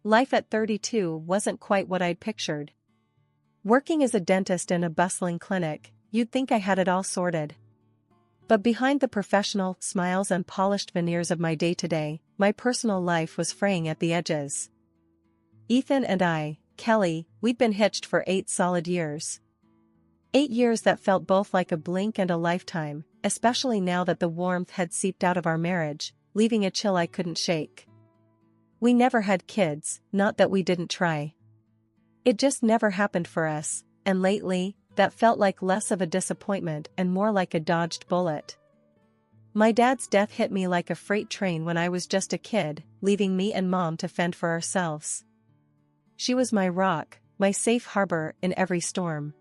Life at 32 wasn't quite what I'd pictured. Working as a dentist in a bustling clinic, you'd think I had it all sorted. But behind the professional smiles and polished veneers of my day-to-day, my personal life was fraying at the edges. Ethan and I, Kelly, we'd been hitched for 8 solid years. 8 years that felt both like a blink and a lifetime, especially now that the warmth had seeped out of our marriage, leaving a chill I couldn't shake. We never had kids, not that we didn't try. It just never happened for us, and lately, that felt like less of a disappointment and more like a dodged bullet. My dad's death hit me like a freight train when I was just a kid, leaving me and Mom to fend for ourselves. She was my rock, my safe harbor in every storm.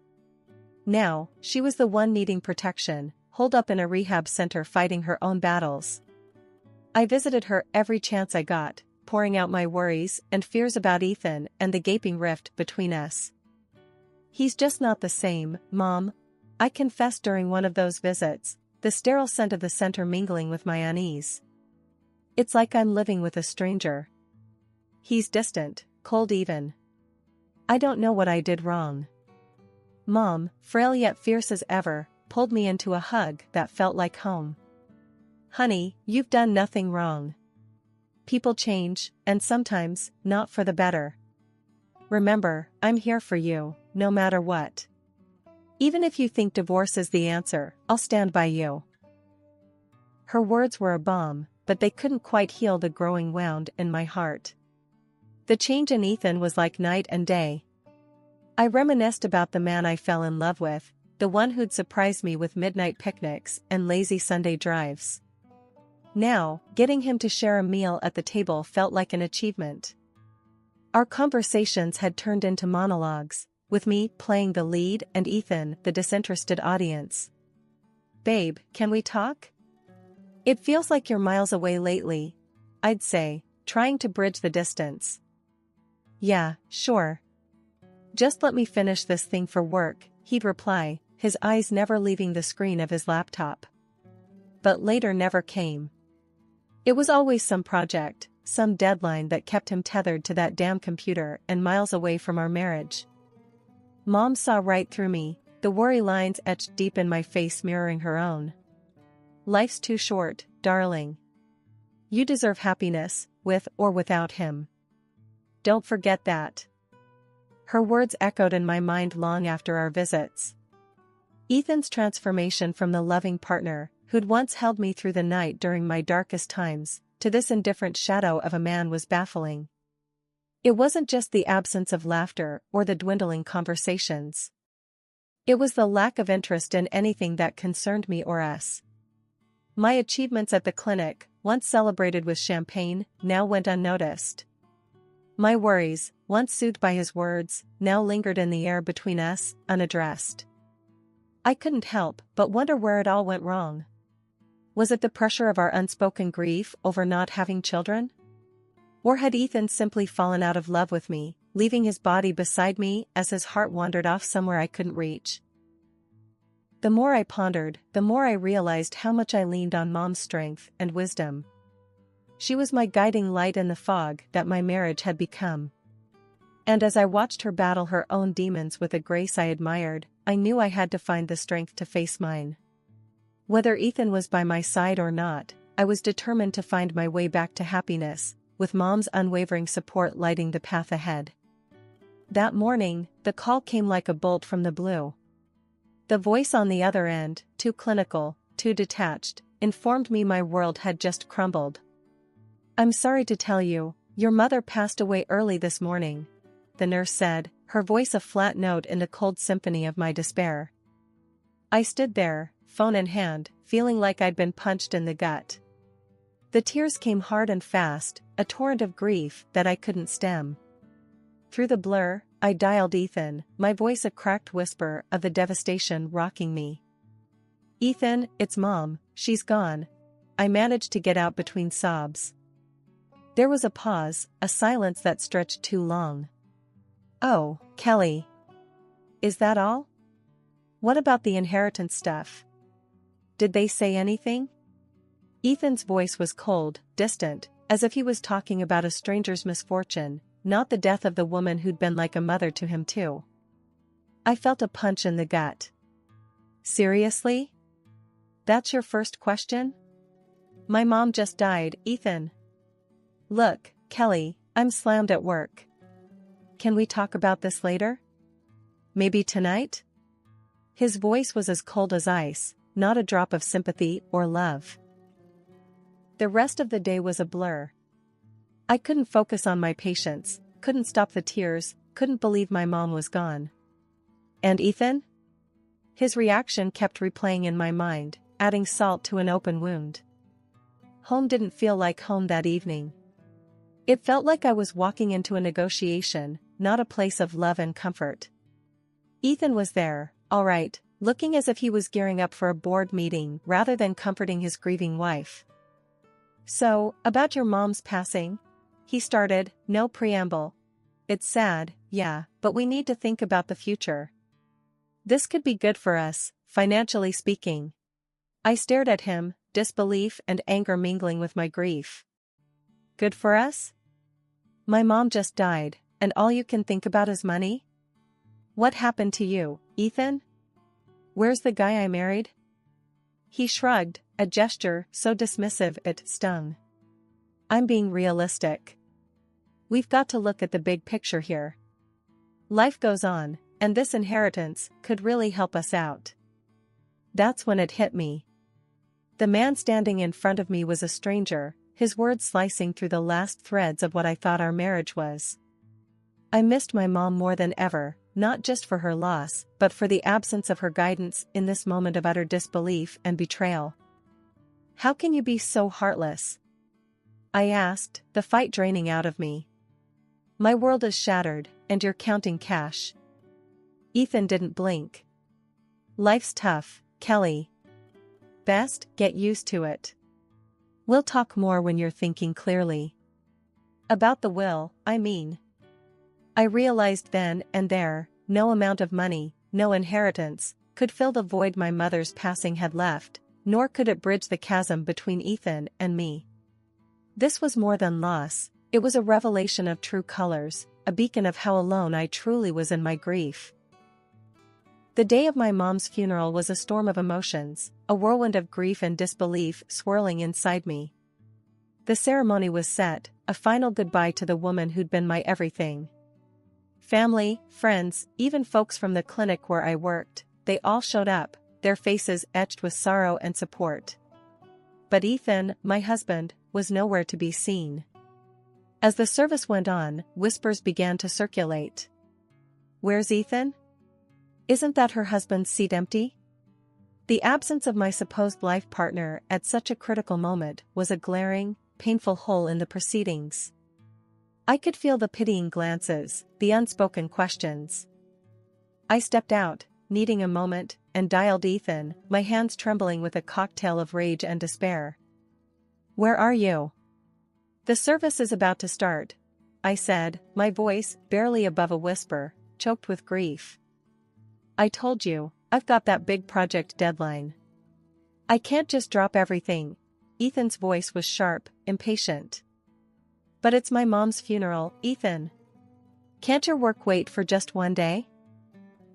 Now, she was the one needing protection, holed up in a rehab center fighting her own battles. I visited her every chance I got, pouring out my worries and fears about Ethan and the gaping rift between us. "He's just not the same, Mom," I confessed during one of those visits, the sterile scent of the center mingling with my unease. "It's like I'm living with a stranger. He's distant, cold even. I don't know what I did wrong." Mom, frail yet fierce as ever, pulled me into a hug that felt like home. "Honey, you've done nothing wrong. People change, and sometimes, not for the better. Remember, I'm here for you, no matter what. Even if you think divorce is the answer, I'll stand by you." Her words were a balm, but they couldn't quite heal the growing wound in my heart. The change in Ethan was like night and day. I reminisced about the man I fell in love with, the one who'd surprised me with midnight picnics and lazy Sunday drives. Now, getting him to share a meal at the table felt like an achievement. Our conversations had turned into monologues, with me playing the lead and Ethan the disinterested audience. "Babe, can we talk? It feels like you're miles away lately," I'd say, trying to bridge the distance. "Yeah, sure. Just let me finish this thing for work," he'd reply, his eyes never leaving the screen of his laptop. But later never came. It was always some project, some deadline that kept him tethered to that damn computer and miles away from our marriage. Mom saw right through me, the worry lines etched deep in my face mirroring her own. "Life's too short, darling. You deserve happiness, with or without him. Don't forget that." Her words echoed in my mind long after our visits. Ethan's transformation from the loving partner, who'd once held me through the night during my darkest times, to this indifferent shadow of a man was baffling. It wasn't just the absence of laughter or the dwindling conversations. It was the lack of interest in anything that concerned me or us. My achievements at the clinic, once celebrated with champagne, now went unnoticed. My worries, once soothed by his words, now lingered in the air between us, unaddressed. I couldn't help but wonder where it all went wrong. Was it the pressure of our unspoken grief over not having children? Or had Ethan simply fallen out of love with me, leaving his body beside me as his heart wandered off somewhere I couldn't reach? The more I pondered, the more I realized how much I leaned on Mom's strength and wisdom. She was my guiding light in the fog that my marriage had become. And as I watched her battle her own demons with a grace I admired, I knew I had to find the strength to face mine. Whether Ethan was by my side or not, I was determined to find my way back to happiness, with Mom's unwavering support lighting the path ahead. That morning, the call came like a bolt from the blue. The voice on the other end, too clinical, too detached, informed me my world had just crumbled. "I'm sorry to tell you, your mother passed away early this morning," the nurse said, her voice a flat note in the cold symphony of my despair. I stood there, phone in hand, feeling like I'd been punched in the gut. The tears came hard and fast, a torrent of grief that I couldn't stem. Through the blur, I dialed Ethan, my voice a cracked whisper of the devastation rocking me. "Ethan, it's Mom, she's gone," I managed to get out between sobs. There was a pause, a silence that stretched too long. "Oh, Kelly. Is that all? What about the inheritance stuff? Did they say anything?" Ethan's voice was cold, distant, as if he was talking about a stranger's misfortune, not the death of the woman who'd been like a mother to him too. I felt a punch in the gut. Seriously? That's your first question? My mom just died, Ethan. Look, Kelly, I'm slammed at work. Can we talk about this later? Maybe tonight? His voice was as cold as ice, not a drop of sympathy or love. The rest of the day was a blur. I couldn't focus on my patients, couldn't stop the tears, couldn't believe my mom was gone. And Ethan? His reaction kept replaying in my mind, adding salt to an open wound. Home didn't feel like home that evening. It felt like I was walking into a negotiation, not a place of love and comfort. Ethan was there, all right, looking as if he was gearing up for a board meeting rather than comforting his grieving wife. So, about your mom's passing? He started, no preamble. It's sad, yeah, but we need to think about the future. This could be good for us, financially speaking. I stared at him, disbelief and anger mingling with my grief. Good for us? My mom just died, and all you can think about is money? What happened to you, Ethan? Where's the guy I married? He shrugged, a gesture so dismissive it stung. I'm being realistic. We've got to look at the big picture here. Life goes on, and this inheritance could really help us out. That's when it hit me. The man standing in front of me was a stranger, his words slicing through the last threads of what I thought our marriage was. I missed my mom more than ever, not just for her loss, but for the absence of her guidance in this moment of utter disbelief and betrayal. How can you be so heartless? I asked, the fight draining out of me. My world is shattered, and you're counting cash. Ethan didn't blink. Life's tough, Kelly. Best get used to it. We'll talk more when you're thinking clearly. About the will, I mean. I realized then and there, no amount of money, no inheritance, could fill the void my mother's passing had left, nor could it bridge the chasm between Ethan and me. This was more than loss, it was a revelation of true colors, a beacon of how alone I truly was in my grief. The day of my mom's funeral was a storm of emotions, a whirlwind of grief and disbelief swirling inside me. The ceremony was set, a final goodbye to the woman who'd been my everything. Family, friends, even folks from the clinic where I worked, they all showed up, their faces etched with sorrow and support. But Ethan, my husband, was nowhere to be seen. As the service went on, whispers began to circulate. Where's Ethan? Isn't that her husband's seat empty? The absence of my supposed life partner at such a critical moment was a glaring, painful hole in the proceedings. I could feel the pitying glances, the unspoken questions. I stepped out, needing a moment, and dialed Ethan, my hands trembling with a cocktail of rage and despair. Where are you? The service is about to start, I said, my voice, barely above a whisper, choked with grief. I told you, I've got that big project deadline. I can't just drop everything. Ethan's voice was sharp, impatient. But it's my mom's funeral, Ethan. Can't your work wait for just one day?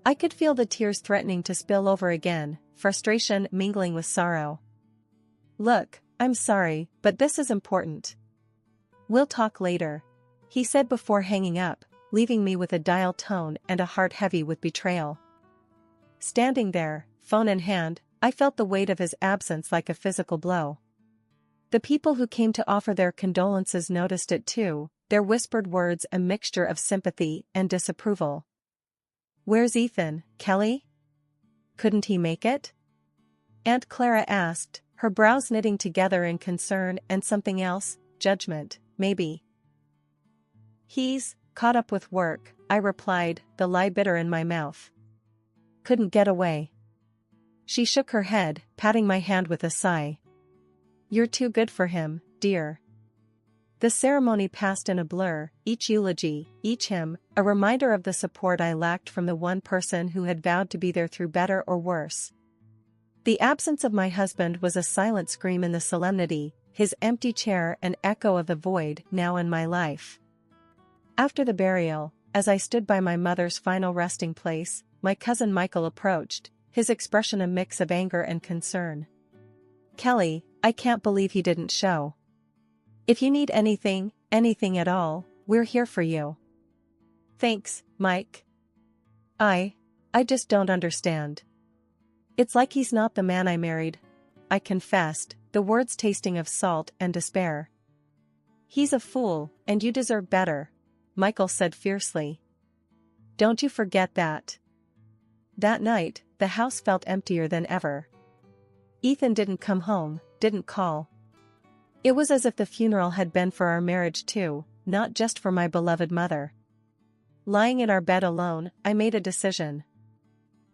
I could feel the tears threatening to spill over again, frustration mingling with sorrow. Look, I'm sorry, but this is important. We'll talk later, he said before hanging up, leaving me with a dial tone and a heart heavy with betrayal. Standing there, phone in hand, I felt the weight of his absence like a physical blow. The people who came to offer their condolences noticed it too, their whispered words a mixture of sympathy and disapproval. Where's Ethan, Kelly? Couldn't he make it? Aunt Clara asked, her brows knitting together in concern and something else, judgment, maybe. He's caught up with work, I replied, the lie bitter in my mouth. Couldn't get away. She shook her head, patting my hand with a sigh. You're too good for him, dear. The ceremony passed in a blur, each eulogy, each hymn, a reminder of the support I lacked from the one person who had vowed to be there through better or worse. The absence of my husband was a silent scream in the solemnity, his empty chair an echo of the void now in my life. After the burial, as I stood by my mother's final resting place, my cousin Michael approached, his expression a mix of anger and concern. "Kelly, I can't believe he didn't show. If you need anything at all, we're here for you." "Thanks, Mike. I just don't understand. It's like he's not the man I married," I confessed, the words tasting of salt and despair. "He's a fool, and you deserve better," Michael said fiercely. "Don't you forget that." That night, the house felt emptier than ever. Ethan didn't come home, didn't call. It was as if the funeral had been for our marriage too, not just for my beloved mother. Lying in our bed alone, I made a decision.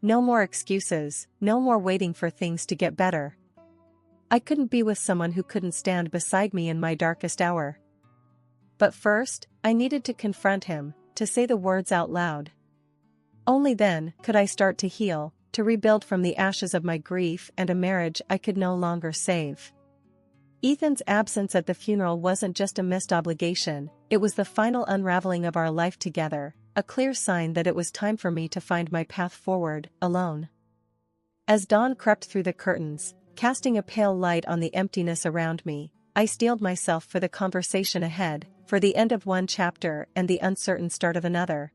No more excuses, no more waiting for things to get better. I couldn't be with someone who couldn't stand beside me in my darkest hour. But first, I needed to confront him, to say the words out loud. Only then could I start to heal, to rebuild from the ashes of my grief and a marriage I could no longer save. Ethan's absence at the funeral wasn't just a missed obligation, it was the final unraveling of our life together, a clear sign that it was time for me to find my path forward, alone. As dawn crept through the curtains, casting a pale light on the emptiness around me, I steeled myself for the conversation ahead, for the end of one chapter and the uncertain start of another.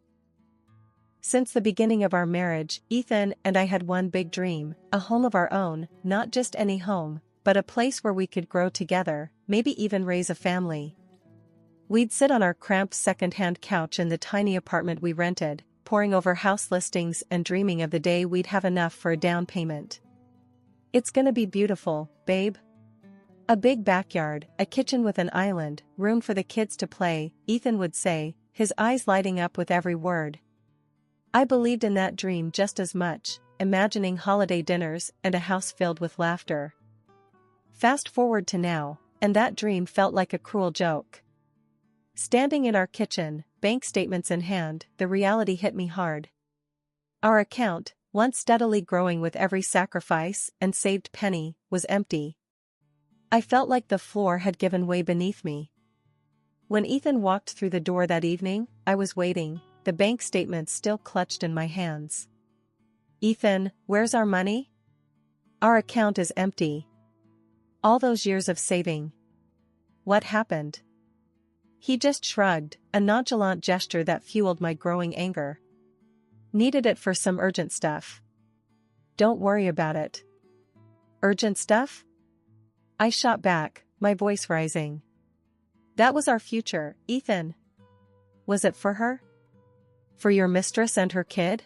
Since the beginning of our marriage, Ethan and I had one big dream, a home of our own, not just any home, but a place where we could grow together, maybe even raise a family. We'd sit on our cramped second-hand couch in the tiny apartment we rented, poring over house listings and dreaming of the day we'd have enough for a down payment. "It's gonna be beautiful, babe." "A big backyard, a kitchen with an island, room for the kids to play," Ethan would say, his eyes lighting up with every word. I believed in that dream just as much, imagining holiday dinners and a house filled with laughter. Fast forward to now, and that dream felt like a cruel joke. Standing in our kitchen, bank statements in hand, the reality hit me hard. Our account, once steadily growing with every sacrifice and saved penny, was empty. I felt like the floor had given way beneath me. When Ethan walked through the door that evening, I was waiting, the bank statements still clutched in my hands. "Ethan, where's our money? Our account is empty. All those years of saving. What happened?" He just shrugged, a nonchalant gesture that fueled my growing anger. "Needed it for some urgent stuff." "Don't worry about it." "Urgent stuff?" I shot back, my voice rising. "That was our future, Ethan." "Was it for her? For your mistress and her kid?"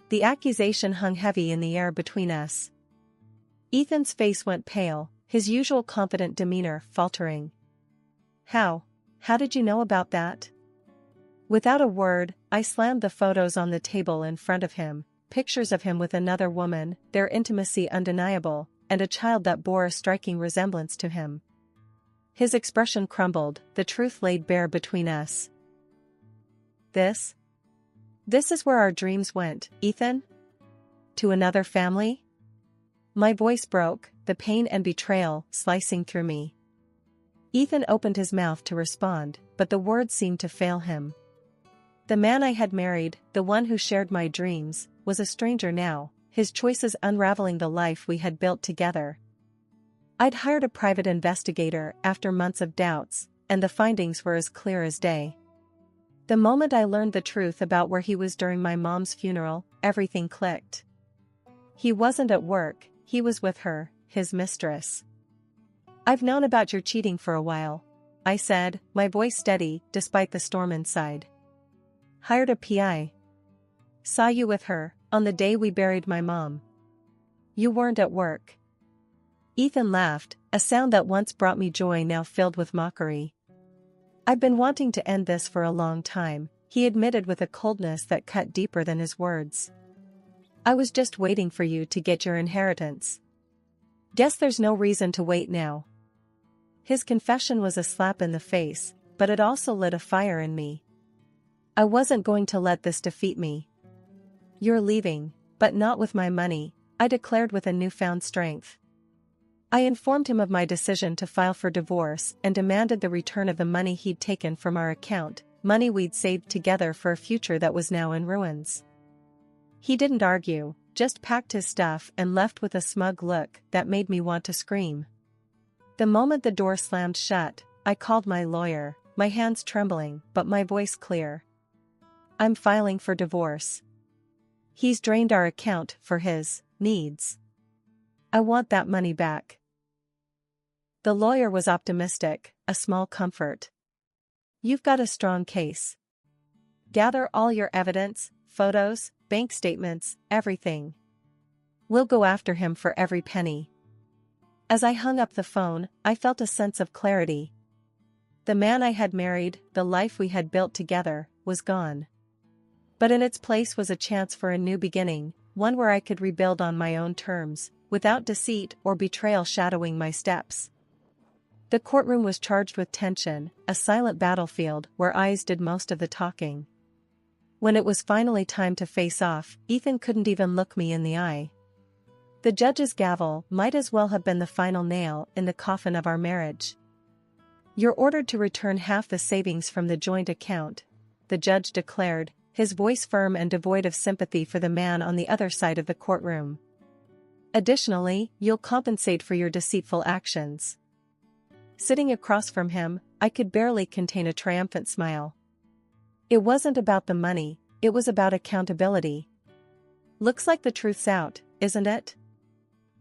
The accusation hung heavy in the air between us. Ethan's face went pale, his usual confident demeanor faltering. How did you know about that?" Without a word, I slammed the photos on the table in front of him, pictures of him with another woman, their intimacy undeniable, and a child that bore a striking resemblance to him. His expression crumbled, the truth laid bare between us. This is where our dreams went, Ethan? To another family?" My voice broke, the pain and betrayal slicing through me. Ethan opened his mouth to respond, but the words seemed to fail him. The man I had married, the one who shared my dreams, was a stranger now, his choices unraveling the life we had built together. I'd hired a private investigator after months of doubts, and the findings were as clear as day. The moment I learned the truth about where he was during my mom's funeral, everything clicked. He wasn't at work, he was with her, his mistress. "I've known about your cheating for a while," I said, my voice steady despite the storm inside. "Hired a PI. Saw you with her, on the day we buried my mom. You weren't at work." Ethan laughed, a sound that once brought me joy now filled with mockery. "I've been wanting to end this for a long time," he admitted with a coldness that cut deeper than his words. "I was just waiting for you to get your inheritance. Guess there's no reason to wait now." His confession was a slap in the face, but it also lit a fire in me. I wasn't going to let this defeat me. "You're leaving, but not with my money," I declared with a newfound strength. I informed him of my decision to file for divorce and demanded the return of the money he'd taken from our account, money we'd saved together for a future that was now in ruins. He didn't argue, just packed his stuff and left with a smug look that made me want to scream. The moment the door slammed shut, I called my lawyer, my hands trembling but my voice clear. I'm filing for divorce. He's drained our account for his needs. I want that money back. The lawyer was optimistic, a small comfort. You've got a strong case. Gather all your evidence, photos, bank statements, everything. We'll go after him for every penny. As I hung up the phone, I felt a sense of clarity. The man I had married, the life we had built together, was gone. But in its place was a chance for a new beginning, one where I could rebuild on my own terms, without deceit or betrayal shadowing my steps. The courtroom was charged with tension, a silent battlefield where eyes did most of the talking. When it was finally time to face off, Ethan couldn't even look me in the eye. The judge's gavel might as well have been the final nail in the coffin of our marriage. You're ordered to return half the savings from the joint account, the judge declared, his voice firm and devoid of sympathy for the man on the other side of the courtroom. Additionally, you'll compensate for your deceitful actions. Sitting across from him, I could barely contain a triumphant smile. It wasn't about the money, it was about accountability. Looks like the truth's out, isn't it?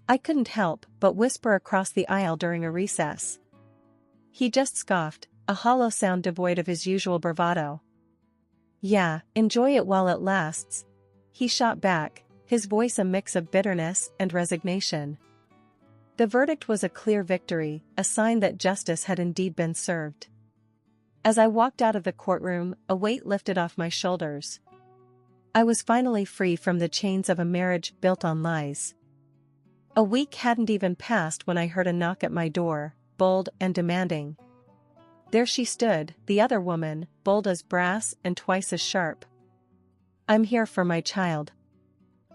I couldn't help but whisper across the aisle during a recess. He just scoffed, a hollow sound devoid of his usual bravado. Yeah, enjoy it while it lasts, he shot back, his voice a mix of bitterness and resignation. The verdict was a clear victory, a sign that justice had indeed been served. As I walked out of the courtroom, a weight lifted off my shoulders. I was finally free from the chains of a marriage built on lies. A week hadn't even passed when I heard a knock at my door, bold and demanding. There she stood, the other woman, bold as brass and twice as sharp. I'm here for my child.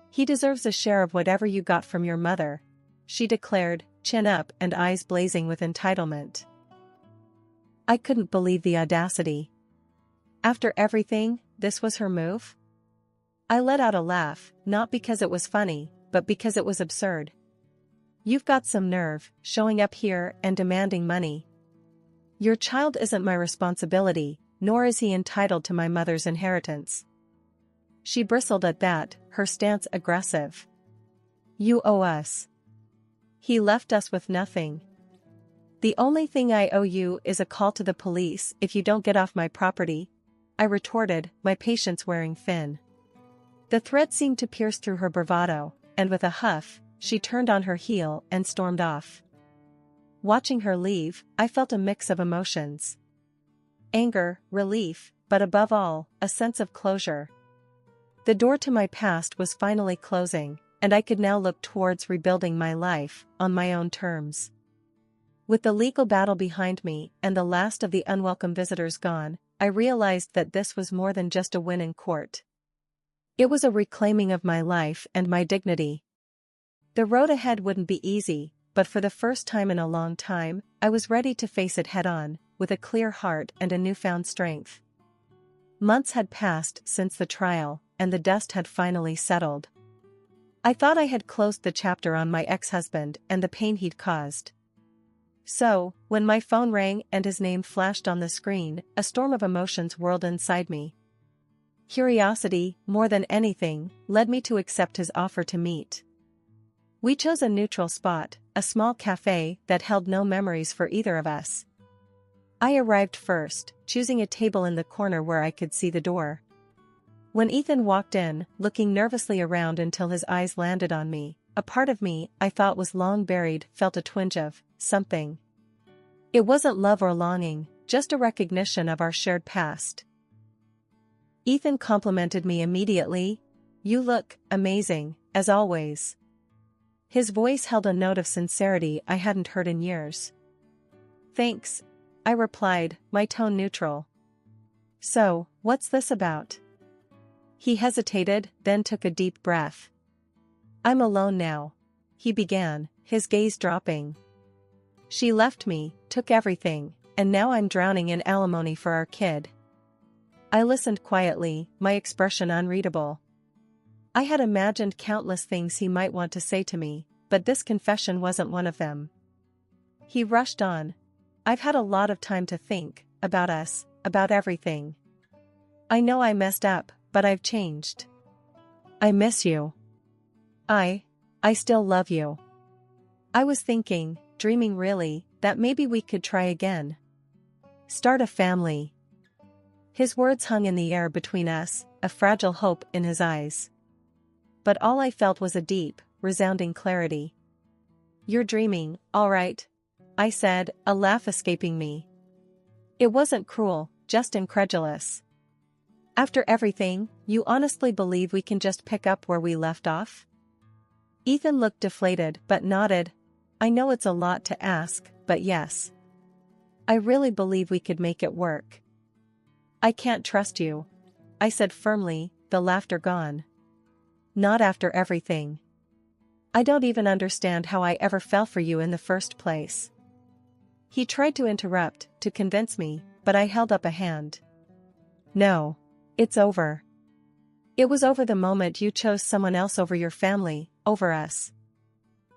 He deserves a share of whatever you got from your mother, she declared, chin up and eyes blazing with entitlement. I couldn't believe the audacity. After everything, this was her move? I let out a laugh, not because it was funny, but because it was absurd. You've got some nerve, showing up here and demanding money. Your child isn't my responsibility, nor is he entitled to my mother's inheritance. She bristled at that, her stance aggressive. You owe us. He left us with nothing. The only thing I owe you is a call to the police if you don't get off my property, I retorted, my patience wearing thin. The threat seemed to pierce through her bravado, and with a huff, she turned on her heel and stormed off. Watching her leave, I felt a mix of emotions. Anger, relief, but above all, a sense of closure. The door to my past was finally closing, and I could now look towards rebuilding my life, on my own terms. With the legal battle behind me and the last of the unwelcome visitors gone, I realized that this was more than just a win in court. It was a reclaiming of my life and my dignity. The road ahead wouldn't be easy, but for the first time in a long time, I was ready to face it head-on, with a clear heart and a newfound strength. Months had passed since the trial, and the dust had finally settled. I thought I had closed the chapter on my ex-husband and the pain he'd caused. So, when my phone rang and his name flashed on the screen, a storm of emotions whirled inside me. Curiosity, more than anything, led me to accept his offer to meet. We chose a neutral spot, a small cafe that held no memories for either of us. I arrived first, choosing a table in the corner where I could see the door. When Ethan walked in, looking nervously around until his eyes landed on me, a part of me I thought was long buried felt a twinge of something. It wasn't love or longing, just a recognition of our shared past. Ethan complimented me immediately. You look amazing, as always. His voice held a note of sincerity I hadn't heard in years. Thanks, I replied, my tone neutral. So, what's this about? He hesitated, then took a deep breath. I'm alone now, he began, his gaze dropping. She left me, took everything, and now I'm drowning in alimony for our kid. I listened quietly, my expression unreadable. I had imagined countless things he might want to say to me, but this confession wasn't one of them. He rushed on. I've had a lot of time to think, about us, about everything. I know I messed up, but I've changed. I miss you. I still love you. I was thinking, dreaming really, that maybe we could try again. Start a family. His words hung in the air between us, a fragile hope in his eyes. But all I felt was a deep, resounding clarity. You're dreaming, all right, I said, a laugh escaping me. It wasn't cruel, just incredulous. After everything, you honestly believe we can just pick up where we left off? Ethan looked deflated but nodded. I know it's a lot to ask, but yes. I really believe we could make it work. I can't trust you, I said firmly, the laughter gone. Not after everything. I don't even understand how I ever fell for you in the first place. He tried to interrupt, to convince me, but I held up a hand. No. It's over. It was over the moment you chose someone else over your family, over us.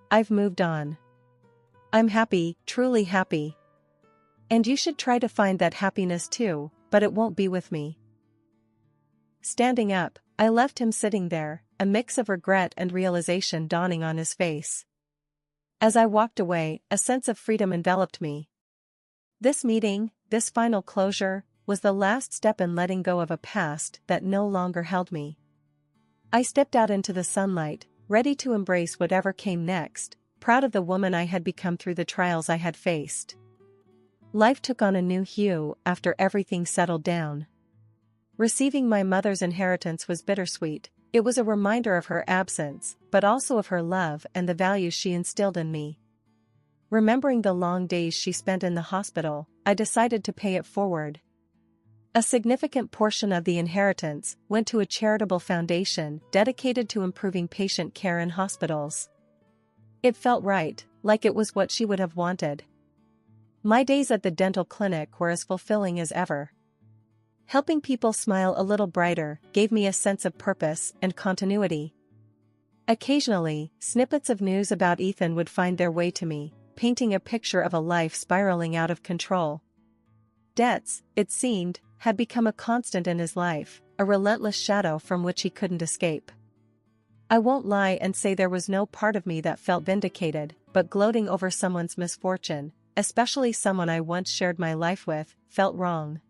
I've moved on. I'm happy, truly happy. And you should try to find that happiness too, but it won't be with me. Standing up, I left him sitting there, a mix of regret and realization dawning on his face. As I walked away, a sense of freedom enveloped me. This meeting, this final closure, was the last step in letting go of a past that no longer held me. I stepped out into the sunlight, ready to embrace whatever came next, proud of the woman I had become through the trials I had faced. Life took on a new hue after everything settled down. Receiving my mother's inheritance was bittersweet. It was a reminder of her absence, but also of her love and the values she instilled in me. Remembering the long days she spent in the hospital, I decided to pay it forward. A significant portion of the inheritance went to a charitable foundation dedicated to improving patient care in hospitals. It felt right, like it was what she would have wanted. My days at the dental clinic were as fulfilling as ever. Helping people smile a little brighter gave me a sense of purpose and continuity. Occasionally, snippets of news about Ethan would find their way to me, painting a picture of a life spiraling out of control. Debts, it seemed, had become a constant in his life, a relentless shadow from which he couldn't escape. I won't lie and say there was no part of me that felt vindicated, but gloating over someone's misfortune, especially someone I once shared my life with, felt wrong.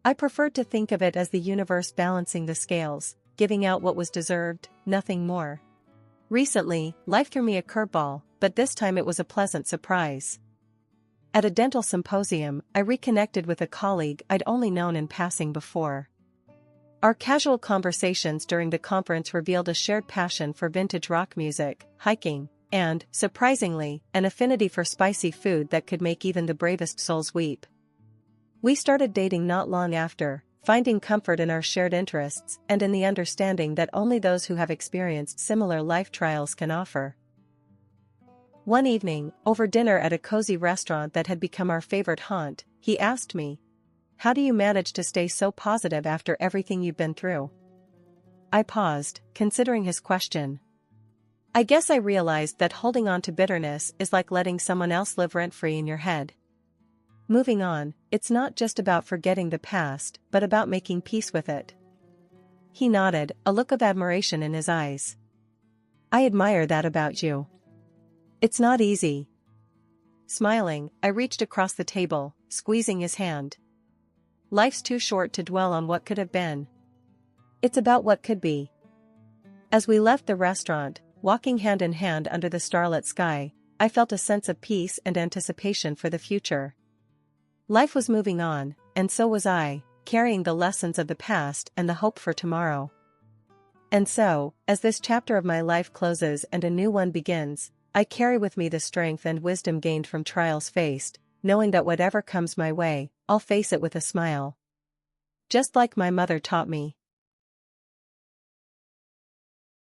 I preferred to think of it as the universe balancing the scales, giving out what was deserved, nothing more. Recently, life threw me a curveball, but this time it was a pleasant surprise. At a dental symposium, I reconnected with a colleague I'd only known in passing before. Our casual conversations during the conference revealed a shared passion for vintage rock music, hiking, and, surprisingly, an affinity for spicy food that could make even the bravest souls weep. We started dating not long after, finding comfort in our shared interests and in the understanding that only those who have experienced similar life trials can offer. One evening, over dinner at a cozy restaurant that had become our favorite haunt, he asked me, "How do you manage to stay so positive after everything you've been through?" I paused, considering his question. I guess I realized that holding on to bitterness is like letting someone else live rent-free in your head. Moving on, it's not just about forgetting the past, but about making peace with it. He nodded, a look of admiration in his eyes. I admire that about you. It's not easy. Smiling, I reached across the table, squeezing his hand. Life's too short to dwell on what could have been. It's about what could be. As we left the restaurant, walking hand in hand under the starlit sky, I felt a sense of peace and anticipation for the future. Life was moving on, and so was I, carrying the lessons of the past and the hope for tomorrow. And so, as this chapter of my life closes and a new one begins, I carry with me the strength and wisdom gained from trials faced, knowing that whatever comes my way, I'll face it with a smile. Just like my mother taught me.